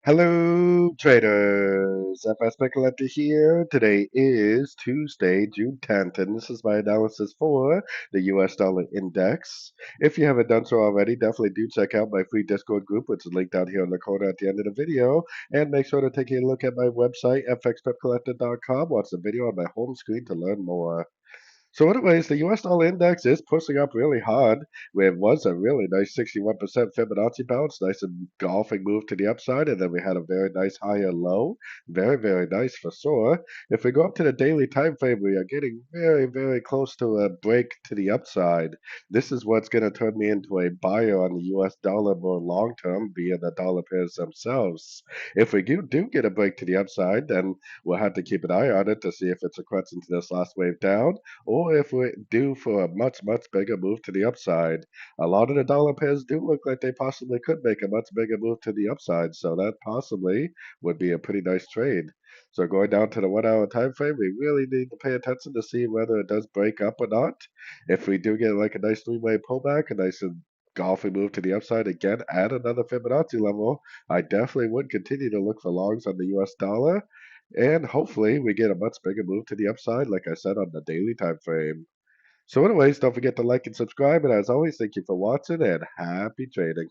Hello, traders. FX Pip Collector here. Today is Tuesday, June 10th, and this is my analysis for the US dollar index. If you haven't done so already, definitely do check out my free Discord group, which is linked down here in the corner at the end of the video. And make sure to take a look at my website, fxpipcollector.com. Watch the video on my home screen to learn more. So anyways, the US dollar index is pushing up really hard, where it was a really nice 61% Fibonacci bounce, nice and golfing move to the upside, and then we had a very nice higher low. Very, very nice for sure. If we go up to the daily time frame, we are getting very, very close to a break to the upside. This is what's going to turn me into a buyer on the US dollar more long term via the dollar pairs themselves. If we do get a break to the upside, then we'll have to keep an eye on it to see if it's a correction to this last wave down or if we're due for a much, much bigger move to the upside. A lot of the dollar pairs do look like they possibly could make a much bigger move to the upside, so that possibly would be a pretty nice trade. So going down to the 1 hour time frame, we really need to pay attention to see whether it does break up or not. If we do get like a nice three-way pullback, a nice golfing move to the upside again at another Fibonacci level, I definitely would continue to look for longs on the US dollar. And hopefully we get a much bigger move to the upside, like I said, on the daily time frame. So anyways, don't forget to like and subscribe. And as always, thank you for watching and happy trading.